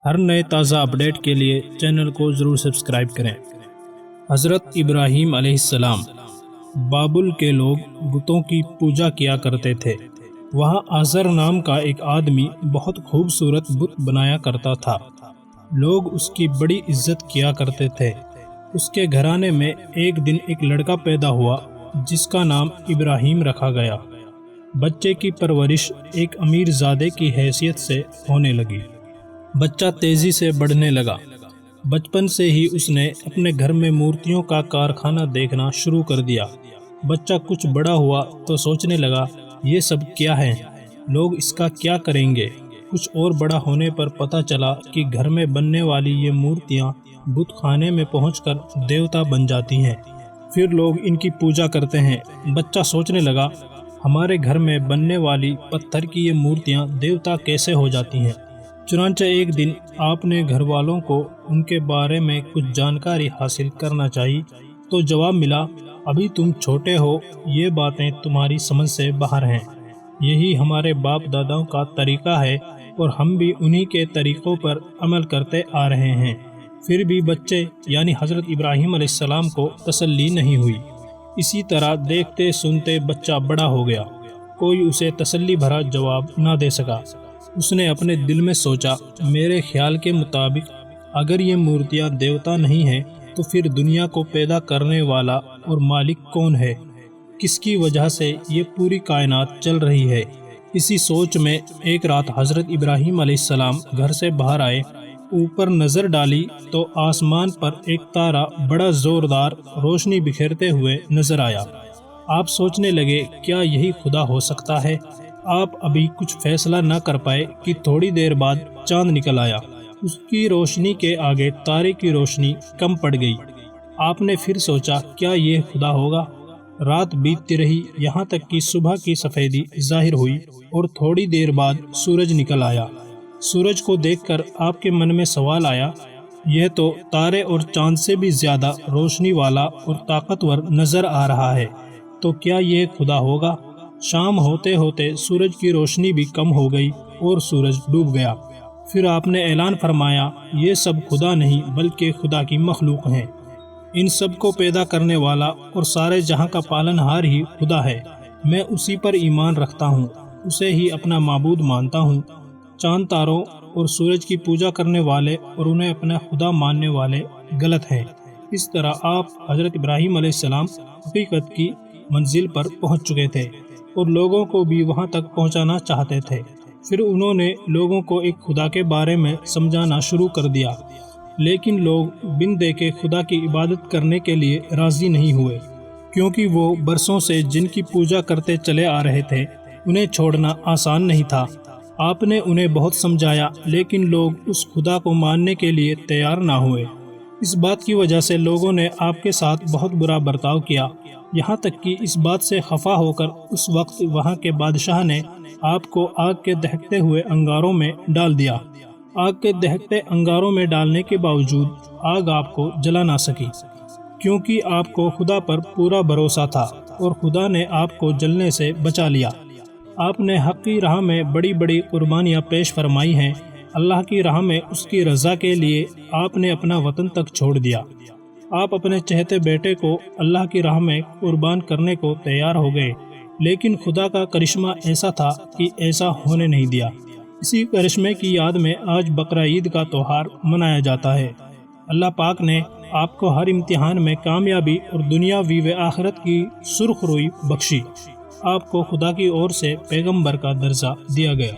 ہر نئے تازہ اپڈیٹ کے لیے چینل کو ضرور سبسکرائب کریں۔ حضرت ابراہیم علیہ السلام بابل کے لوگ بتوں کی پوجا کیا کرتے تھے۔ وہاں آزر نام کا ایک آدمی بہت خوبصورت بت بنایا کرتا تھا۔ لوگ اس کی بڑی عزت کیا کرتے تھے۔ اس کے گھرانے میں ایک دن ایک لڑکا پیدا ہوا جس کا نام ابراہیم رکھا گیا۔ بچے کی پرورش ایک امیر زادے کی حیثیت سے ہونے لگی۔ بچہ تیزی سے بڑھنے لگا۔ بچپن سے ہی اس نے اپنے گھر میں مورتیوں کا کارخانہ دیکھنا شروع کر دیا۔ بچہ کچھ بڑا ہوا تو سوچنے لگا، یہ سب کیا ہے؟ لوگ اس کا کیا کریں گے؟ کچھ اور بڑا ہونے پر پتہ چلا کہ گھر میں بننے والی یہ مورتیاں بت خانے میں پہنچ کر دیوتا بن جاتی ہیں، پھر لوگ ان کی پوجا کرتے ہیں۔ بچہ سوچنے لگا، ہمارے گھر میں بننے والی پتھر کی یہ مورتیاں دیوتا کیسے ہو جاتی ہیں؟ چنانچہ ایک دن آپ نے گھر والوں کو ان کے بارے میں کچھ جانکاری حاصل کرنا چاہی تو جواب ملا، ابھی تم چھوٹے ہو، یہ باتیں تمہاری سمجھ سے باہر ہیں۔ یہی ہمارے باپ داداؤں کا طریقہ ہے اور ہم بھی انہی کے طریقوں پر عمل کرتے آ رہے ہیں۔ پھر بھی بچے یعنی حضرت ابراہیم علیہ السلام کو تسلی نہیں ہوئی۔ اسی طرح دیکھتے سنتے بچہ بڑا ہو گیا۔ کوئی اسے تسلی بھرا جواب نہ دے سکا۔ اس نے اپنے دل میں سوچا، میرے خیال کے مطابق اگر یہ مورتیاں دیوتا نہیں ہیں تو پھر دنیا کو پیدا کرنے والا اور مالک کون ہے؟ کس کی وجہ سے یہ پوری کائنات چل رہی ہے؟ اسی سوچ میں ایک رات حضرت ابراہیم علیہ السلام گھر سے باہر آئے۔ اوپر نظر ڈالی تو آسمان پر ایک تارا بڑا زوردار روشنی بکھیرتے ہوئے نظر آیا۔ آپ سوچنے لگے، کیا یہی خدا ہو سکتا ہے؟ آپ ابھی کچھ فیصلہ نہ کر پائے کہ تھوڑی دیر بعد چاند نکل آیا۔ اس کی روشنی کے آگے تارے کی روشنی کم پڑ گئی۔ آپ نے پھر سوچا، کیا یہ خدا ہوگا؟ رات بیتتی رہی، یہاں تک کہ صبح کی سفیدی ظاہر ہوئی اور تھوڑی دیر بعد سورج نکل آیا۔ سورج کو دیکھ کر آپ کے من میں سوال آیا، یہ تو تارے اور چاند سے بھی زیادہ روشنی والا اور طاقتور نظر آ رہا ہے، تو کیا یہ خدا ہوگا؟ شام ہوتے ہوتے سورج کی روشنی بھی کم ہو گئی اور سورج ڈوب گیا۔ پھر آپ نے اعلان فرمایا، یہ سب خدا نہیں بلکہ خدا کی مخلوق ہیں۔ ان سب کو پیدا کرنے والا اور سارے جہاں کا پالن ہار ہی خدا ہے۔ میں اسی پر ایمان رکھتا ہوں، اسے ہی اپنا معبود مانتا ہوں۔ چاند تاروں اور سورج کی پوجا کرنے والے اور انہیں اپنا خدا ماننے والے غلط ہیں۔ اس طرح آپ حضرت ابراہیم علیہ السلام حقیقت کی منزل پر پہنچ چکے تھے اور لوگوں کو بھی وہاں تک پہنچانا چاہتے تھے۔ پھر انہوں نے لوگوں کو ایک خدا کے بارے میں سمجھانا شروع کر دیا، لیکن لوگ بن دیکھے خدا کی عبادت کرنے کے لیے راضی نہیں ہوئے، کیونکہ وہ برسوں سے جن کی پوجا کرتے چلے آ رہے تھے، انہیں چھوڑنا آسان نہیں تھا۔ آپ نے انہیں بہت سمجھایا، لیکن لوگ اس خدا کو ماننے کے لیے تیار نہ ہوئے۔ اس بات کی وجہ سے لوگوں نے آپ کے ساتھ بہت برا برتاؤ کیا، یہاں تک کہ اس بات سے خفا ہو کر اس وقت وہاں کے بادشاہ نے آپ کو آگ کے دہکتے ہوئے انگاروں میں ڈال دیا۔ آگ کے دہکتے انگاروں میں ڈالنے کے باوجود آگ آپ کو جلا نہ سکی، کیونکہ آپ کو خدا پر پورا بھروسہ تھا اور خدا نے آپ کو جلنے سے بچا لیا۔ آپ نے حق کی راہ میں بڑی بڑی قربانیاں پیش فرمائی ہیں۔ اللہ کی راہ میں اس کی رضا کے لیے آپ نے اپنا وطن تک چھوڑ دیا۔ آپ اپنے چہتے بیٹے کو اللہ کی راہ میں قربان کرنے کو تیار ہو گئے، لیکن خدا کا کرشمہ ایسا تھا کہ ایسا ہونے نہیں دیا۔ اسی کرشمے کی یاد میں آج بقرہ عید کا تہوار منایا جاتا ہے۔ اللہ پاک نے آپ کو ہر امتحان میں کامیابی اور دنیاوی و آخرت کی سرخ روئی بخشی۔ آپ کو خدا کی اور سے پیغمبر کا درجہ دیا گیا۔